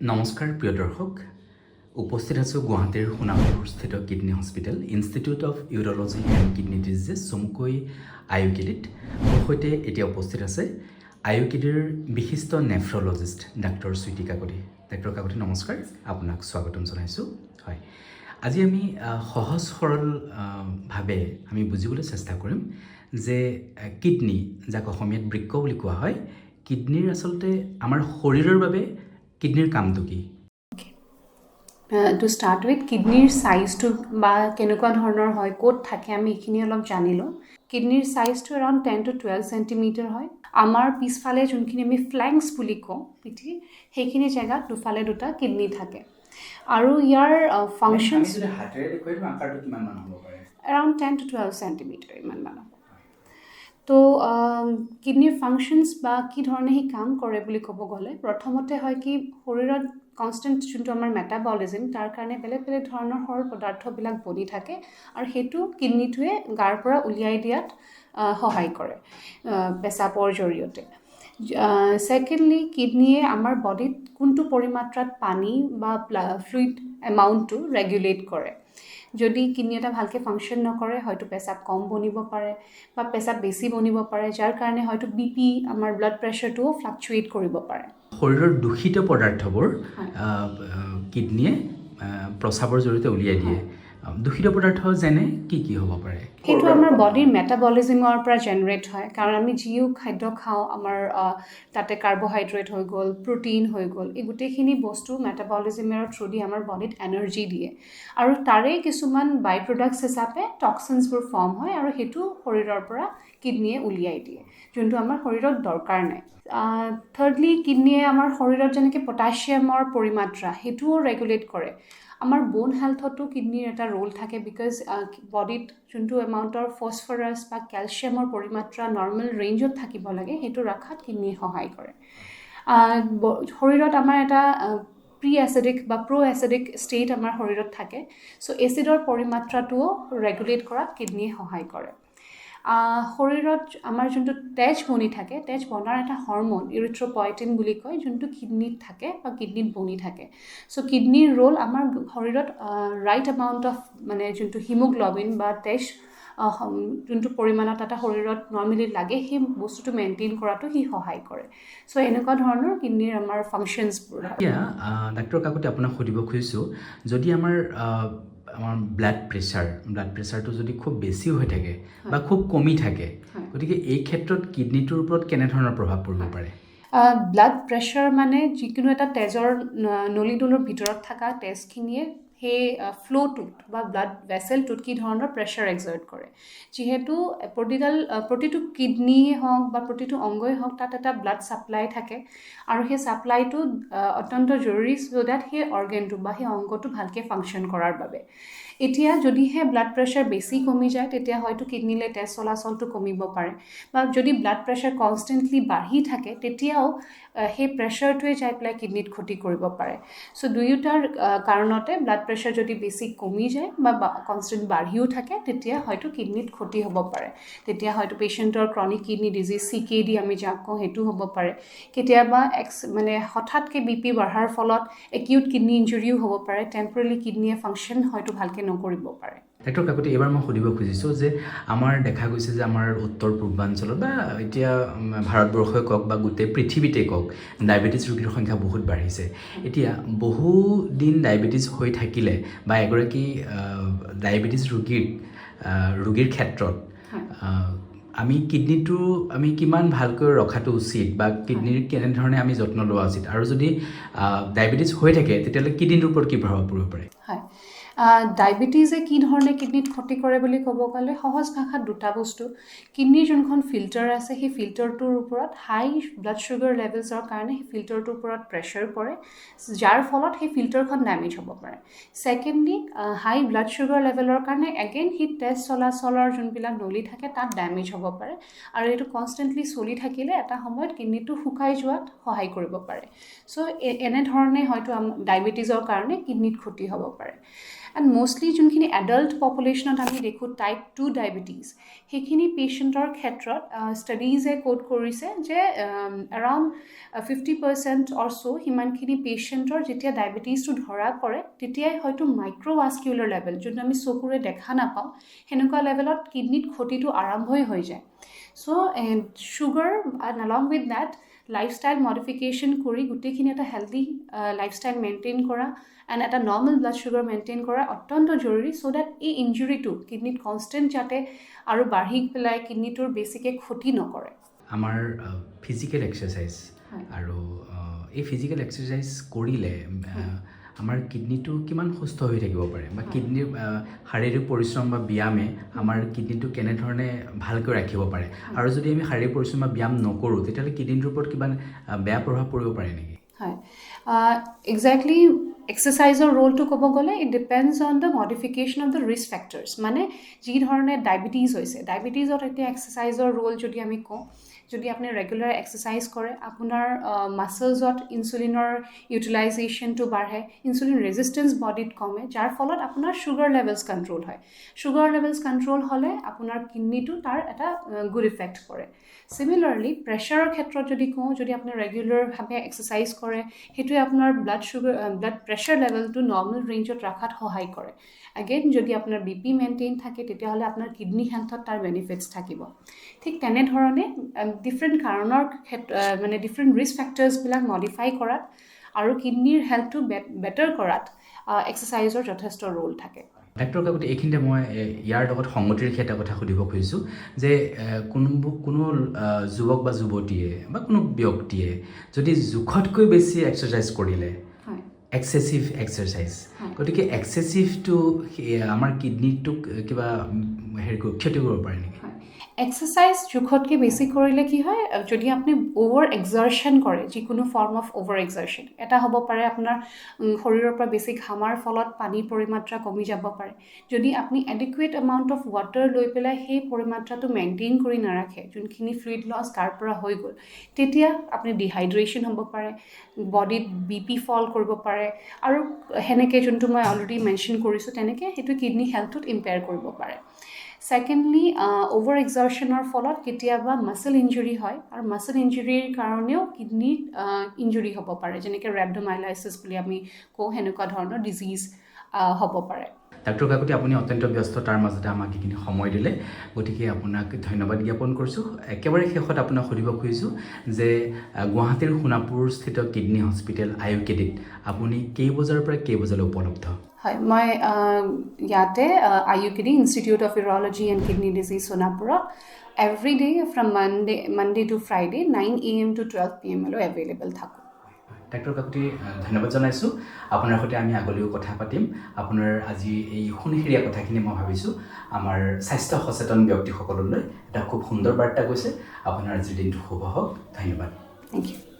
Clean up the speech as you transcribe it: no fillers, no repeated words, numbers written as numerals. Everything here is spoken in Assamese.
নমস্কাৰ প্ৰিয় দৰ্শক, উপস্থিত আছোঁ গুৱাহাটীৰ সোণাপুৰস্থিত kidney hospital institute of urology and kidney disease চমুকৈ IUKD-ত। মোৰ সৈতে এতিয়া উপস্থিত আছে IUKD-ৰ বিশিষ্ট nephrologist doctor Sweety Kakoti. Doctor Kakoti নমস্কাৰ, আপোনাক স্বাগতম জনাইছোঁ। হয়, আজি আমি সহজ সৰলভাৱে আমি বুজিবলৈ চেষ্টা কৰিম যে কিডনী, যাক অসমীয়াত বৃক্ক বুলি কোৱা হয়, কিডনীৰ আচলতে আমাৰ শৰীৰৰ বাবে কিডনীৰ কামটো কি? টু ষ্টাৰ্ট উইথ কিডনীৰ চাইজটো বা কেনেকুৱা ধৰণৰ হয়, ক'ত থাকে, আমি এইখিনি অলপ জানিলোঁ। কিডনীৰ চাইজটো এৰাউণ্ড 10 to 12 চেণ্টিমিটাৰ হয়। আমাৰ পিছফালে যোনখিনি আমি ফ্লেংকছ বুলি কওঁ, পিঠি, সেইখিনি জেগাত দুফালে দুটা কিডনী থাকে। আৰু ইয়াৰ ফাংচনছ এৰাউণ্ড 10 to 12 চেণ্টিমিটাৰ ইমান মানুহ। তো কিডনীৰ ফাংচনছ বা কি ধৰণে সি কাম কৰে বুলি ক'ব গ'লে, প্ৰথমতে হয় কি শৰীৰত কনষ্টেণ্ট যোনটো আমাৰ মেটাবলিজিম, তাৰ কাৰণে বেলেগ বেলেগ ধৰণৰ সৰল পদাৰ্থবিলাক বনি থাকে আৰু সেইটো কিডনীটোৱে গাৰ পৰা উলিয়াই দিয়াত সহায় কৰে পেচাবৰ জৰিয়তে। ছেকেণ্ডলি, কিডনীয়ে আমাৰ বডিত কোনটো পৰিমাত্ৰাত পানী বা ফ্লুইড এমাউণ্টটো ৰেগুলেট কৰে। যদি কিডনী এটা ভালকৈ ফাংচন নকৰে, হয়তো পেচাব কম বনিব পাৰে বা পেচাব বেছি বনিব পাৰে, যাৰ কাৰণে হয়তো BP, আমাৰ ব্লাড প্ৰেছাৰটোও ফ্লাকচুৱেট কৰিব পাৰে। শৰীৰৰ দূষিত পদাৰ্থবোৰ কিডনীয়ে প্ৰস্ৰাৱৰ জৰিয়তে উলিয়াই দিয়ে। দূষিত পদাৰ্থ যেনে কি কি হ'ব পাৰে? সেইটো আমাৰ বডিৰ মেটাবলিজিমৰ পৰা জেনেৰেট হয়, কাৰণ আমি যিও খাদ্য খাওঁ, আমাৰ তাতে কাৰ্বহাইড্ৰেট হৈ গ'ল, প্ৰ'টিন হৈ গ'ল, এই গোটেইখিনি বস্তু মেটাবলিজিমৰ থ্ৰুদি আমাৰ বডিত এনাৰ্জি দিয়ে আৰু তাৰে কিছুমান বাই প্ৰডাক্টছ হিচাপে টক্সিনছবোৰ ফৰ্ম হয় আৰু সেইটো শৰীৰৰ পৰা কিডনীয়ে উলিয়াই দিয়ে, যোনটো আমাৰ শৰীৰত দৰকাৰ নাই। থাৰ্ডলি, কিডনীয়ে আমাৰ শৰীৰত যেনেকৈ পটাছিয়ামৰ পৰিমাত্ৰা সেইটোও ৰেগুলেট কৰে। আমাৰ বোন হেল্থতো কিডনীৰ এটা ৰোল থাকে, বিকজ বডিত যোনটো এমাউণ্টৰ ফছফৰাছ বা কেলছিয়ামৰ পৰিমাত্ৰা নৰ্মেল ৰেঞ্জত থাকিব লাগে, সেইটো ৰখাত কিডনীয়ে সহায় কৰে। শৰীৰত আমাৰ এটা প্ৰি এচিডিক বা প্ৰ' এচিডিক ষ্টেট আমাৰ শৰীৰত থাকে, চ' এচিডৰ পৰিমাত্ৰাটোও ৰেগুলেট কৰাত কিডনীয়ে সহায় কৰে। শৰীৰত আমাৰ যোনটো তেজ বনি থাকে, তেজ বনাৰ এটা হৰম'ন ইৰিথ্ৰপয়টিন বুলি কয়, যোনটো কিডনীত থাকে বা কিডনীত বনি থাকে। চ' কিডনীৰ ৰোল আমাৰ শৰীৰত ৰাইট এমাউণ্ট অফ মানে যোনটো হিমোগ্ল'বিন বা তেজ যোনটো পৰিমাণত এটা শৰীৰত নৰ্মেলি লাগে, সেই বস্তুটো মেইনটেইন কৰাটো সি সহায় কৰে। চ' এনেকুৱা ধৰণৰ কিডনীৰ আমাৰ ফাংচনছবোৰ। এতিয়া ডাক্তৰ কাকতি, আপোনাক সুধিব খুজিছোঁ, যদি আমাৰ ব্লাড প্ৰেছাৰটো যদি খুব বেছি হৈ থাকে বা খুব কমি থাকে, গতিকে এই ক্ষেত্ৰত কিডনীটোৰ ওপৰত কেনেধৰণৰ প্ৰভাৱ পৰিব পাৰে? ব্লাড প্ৰেছাৰ মানে যিকোনো এটা তেজৰ নলীডোলৰ ভিতৰত থকা তেজখিনিয়ে সেই ফ্ল'টোত বা ব্লাড ভেচেলটোত কি ধৰণৰ প্ৰেছাৰ এক্সাৰ্ট কৰে। যিহেতু প্ৰতিটো কিডনীয়ে হওক বা প্ৰতিটো অংগই হওক, তাত এটা ব্লাড ছাপ্লাই থাকে আৰু সেই ছাপ্লাইটো অত্যন্ত জৰুৰী চ' ডেট সেই অৰ্গেনটো বা সেই অংগটো ভালকৈ ফাংচন কৰাৰ বাবে। এতিয়া যদিহে ব্লাড প্ৰেছাৰ বেছি কমি যায়, তেতিয়া হয়তো কিডনীলৈ তেজ চলাচলটো কমিব পাৰে, বা যদি ব্লাড প্ৰেছাৰ কনষ্টেণ্টলি বাঢ়ি থাকে, তেতিয়াও সেই প্ৰেছাৰটোৱে যাই পেলাই কিডনীত ক্ষতি কৰিব পাৰে। চ' দুয়োটাৰ কাৰণতে ব্লাড প্ৰেছাৰ যদি বেছি কমি যায় বা কনষ্টেণ্ট বাঢ়িও থাকে, তেতিয়া হয়তো কিডনীত ক্ষতি হ'ব পাৰে। তেতিয়া হয়তো পেচেণ্টৰ ক্ৰনিক কিডনী ডিজিজ CKD আমি যাক কওঁ, সেইটো হ'ব পাৰে। কেতিয়াবা মানে হঠাৎকৈ BP বঢ়াৰ ফলত একিউট কিডনী ইঞ্জুৰিও হ'ব পাৰে, টেম্পৰেলি কিডনীয়ে ফাংচন হয়তো ভালকৈ নকৰিব পাৰে। ডাক্তৰ কাকতি, এইবাৰ মই সুধিব খুজিছোঁ যে আমাৰ দেখা গৈছে যে আমাৰ উত্তৰ পূৰ্বাঞ্চলত বা এতিয়া ভাৰতবৰ্ষই কওক বা গোটেই পৃথিৱীতে কওক, ডায়েবেটিছ ৰোগীৰ সংখ্যা বহুত বাঢ়িছে। এতিয়া বহুদিন ডায়েবেটিছ হৈ থাকিলে বা এগৰাকী ডায়েবেটিছ ৰোগীৰ ক্ষেত্ৰত আমি কিডনীটো আমি কিমান ভালকৈ ৰখাটো উচিত বা কিডনীৰ কেনেধৰণে আমি যত্ন লোৱা উচিত, আৰু যদি ডায়েবেটিছ হৈ থাকে তেতিয়াহ'লে কিডনীটোৰ ওপৰত কি প্ৰভাৱ পৰিব পাৰে? হয়, ডায়েবেটিছে কি ধৰণে কিডনীত ক্ষতি কৰে বুলি ক'ব গ'লে, সহজ ভাষাত দুটা বস্তু। কিডনীৰ যোনখন ফিল্টাৰ আছে, সেই ফিল্টাৰটোৰ ওপৰত হাই ব্লাড চুগাৰ লেভেলছৰ কাৰণে সেই ফিল্টাৰটোৰ ওপৰত প্ৰেছাৰ পৰে, যাৰ ফলত সেই ফিল্টাৰখন ডেমেজ হ'ব পাৰে। ছেকেণ্ডলি, হাই ব্লাড চুগাৰ লেভেলৰ কাৰণে এগেইন সেই তেজ চলাচলৰ যোনবিলাক নলী থাকে, তাত ডেমেজ হ'ব পাৰে আৰু এইটো কনষ্টেণ্টলি চলি থাকিলে এটা সময়ত কিডনীটো শুকাই যোৱাত সহায় কৰিব পাৰে। চ' এনেধৰণে হয়তো ডায়েবেটিছৰ কাৰণে কিডনীত ক্ষতি হ'ব পাৰে। এণ্ড মষ্টলি যোনখিনি এডাল্ট পপুলেশ্যনত আমি দেখোঁ টাইপ 2 ডায়েবেটিছ সেইখিনি পেচেণ্টৰ ক্ষেত্ৰত ষ্টাডিজে কোট কৰিছে যে এৰাউণ্ড 50% অৰ চ' সিমানখিনি পেচেণ্টৰ যেতিয়া ডায়েবেটিছটো ধৰা পৰে তেতিয়াই হয়তো মাইক্ৰ'ভাস্কিউলাৰ লেভেল যোনটো আমি চকুৰে দেখা নাপাওঁ সেনেকুৱা লেভেলত কিডনিত ক্ষতিটো আৰম্ভই হৈ যায় so' sugar and along with that lifestyle modification কৰি গোটেইখিনি এটা হেল্ডি লাইফষ্টাইল মেইনটেইন কৰা এণ্ড এটা নৰ্মেল ব্লাড ছুগাৰ মেইনটেইন কৰা অত্যন্ত জৰুৰী চ' ডেট এই ইঞ্জুৰিটো কিডনিত কনষ্টেণ্ট যাতে আৰু বাঢ়ি পেলাই কিডনিটোৰ বেছিকৈ ক্ষতি নকৰে আমাৰ ফিজিকেল এক্সাৰচাইজ আৰু এই ফিজিকেল এক্সাৰচাইজ কৰিলে আমাৰ কিডনিটো কিমান সুস্থ হৈ থাকিব পাৰে বা কিডনিৰ শাৰীৰিক পৰিশ্ৰম বা ব্যায়ামে আমাৰ কিডনিটো কেনেধৰণে ভালকৈ ৰাখিব পাৰে আৰু যদি আমি শাৰীৰিক পৰিশ্ৰম বা ব্যায়াম নকৰোঁ তেতিয়াহ'লে কিডনিটোৰ ওপৰত কিবা বেয়া প্ৰভাৱ পৰিব পাৰে নেকি হয় এক্সেক্টলি এক্সাৰচাইজৰ ৰোলটো ক'ব গ'লে it depends on the modification of the risk factors মানে যি ধৰণে ডায়েবেটিছ হৈছে ডায়েবেটিছত এতিয়া এক্সাৰচাইজৰ ৰোল যদি আমি কওঁ যদি আপুনি ৰেগুলাৰ এক্সাৰচাইজ কৰে আপোনাৰ মাছলছত ইনচুলিনৰ ইউটিলাইজেশ্যনটো বাঢ়ে ইনচুলিন ৰেজিষ্টেঞ্চ বডিত কমে যাৰ ফলত আপোনাৰ ছুগাৰ লেভেলছ কণ্ট্ৰল হয় ছুগাৰ লেভেলছ কণ্ট্ৰল হ'লে আপোনাৰ কিডনিটো তাৰ এটা গুড ইফেক্ট কৰে চিমিলাৰলি প্ৰেছাৰৰ ক্ষেত্ৰত যদি কওঁ যদি আপুনি ৰেগুলাৰভাৱে এক্সাৰচাইজ কৰে সেইটোৱে আপোনাৰ ব্লাড প্ৰেছাৰ লেভেলটো নৰ্মেল ৰেঞ্জত ৰখাত সহায় কৰে এগেইন যদি আপোনাৰ BP মেইনটেইন থাকে তেতিয়াহ'লে আপোনাৰ কিডনি হেল্থত তাৰ বেনিফিটছ থাকিব ঠিক তেনেধৰণে ডিফাৰেণ্ট কাৰণৰ মানে ডিফাৰেণ্ট ৰিস্ক ফেক্টৰ্ছবিলাক মডিফাই কৰাত আৰু কিডনিৰ হেল্থটো বেটাৰ কৰাত এক্সাৰচাইজৰ যথেষ্ট ৰোল থাকে ডাক্তৰ কাকতি এইখিনিতে মই ইয়াৰ লগত সংগতি ৰাখি এটা কথা সুধিব খুজিছোঁ যে কোনো যুৱক বা যুৱতীয়ে বা কোনো ব্যক্তিয়ে যদি জোখতকৈ বেছি এক্সাৰচাইজ কৰিলে এক্সেচিভ এক্সাৰচাইজ গতিকে এক্সেচিভটো আমাৰ কিডনিটোক কিবা ক্ষতি কৰিব পাৰে নেকি এক্সাৰচাইজ জোখতকৈ বেছি কৰিলে কি হয় যদি আপুনি অভাৰ এক্সাৰশ্যন কৰে যিকোনো ফৰ্ম অফ অভাৰ এক্সাৰশ্যন এটা হ'ব পাৰে আপোনাৰ শৰীৰৰ পৰা বেছি ঘামাৰ ফলত পানীৰ পৰিমাত্ৰা কমি যাব পাৰে যদি আপুনি এডিকুৱেট এমাউণ্ট অফ ৱাটাৰ লৈ পেলাই সেই পৰিমাত্ৰাটো মেইনটেইন কৰি নাৰাখে যোনখিনি ফ্লুইড লছ তাৰ পৰা হৈ গ'ল তেতিয়া আপুনি ডিহাইড্ৰেশ্যন হ'ব পাৰে বডিত BP ফল কৰিব পাৰে আৰু সেনেকৈ যোনটো মই অলৰেডি মেনশ্যন কৰিছোঁ তেনেকৈ সেইটো কিডনি হেল্থটোত ইম্পেয়াৰ কৰিব পাৰে ছেকেণ্ডলি অভাৰ এক্সাৰশ্যনৰ ফলত কেতিয়াবা মাছল ইঞ্জুৰি হয় আৰু মাছল ইঞ্জুৰিৰ কাৰণেও কিডনিত ইঞ্জুৰি হ'ব পাৰে যেনেকৈ ৰেবডোমাইলাইচিছ বুলি আমি কওঁ সেনেকুৱা ধৰণৰ ডিজিজ হ'ব পাৰে ডাক্তৰ কাকতি আপুনি অত্যন্ত ব্যস্ত তাৰ মাজতে আমাক এইখিনি সময় দিলে গতিকে আপোনাক ধন্যবাদ জ্ঞাপন কৰিছোঁ একেবাৰে শেষত আপোনাক সুধিব খুজিছোঁ যে গুৱাহাটীৰ সোণাপুৰ স্থিত কিডনি হস্পিটেল IUKD আপুনি কেই বজাৰ পৰা কেই বজালৈ উপলব্ধ হয় মই ইয়াতে IUKD institute of urology and kidney disease সোণাপুৰত every day from Monday to Friday 9 AM to 12 PM লৈ এভেইলেবল থাকোঁ ডাক্তৰ কাকতি ধন্যবাদ জনাইছোঁ আপোনাৰ সৈতে আমি আগলৈও কথা পাতিম আপোনাৰ আজি এই সুনিশিৰীয়া কথাখিনি মই ভাবিছোঁ আমাৰ স্বাস্থ্য সচেতন ব্যক্তিসকললৈ এটা খুব সুন্দৰ বাৰ্তা গৈছে আপোনাৰ আজিৰ দিনটো শুভ হওক ধন্যবাদ থেংক ইউ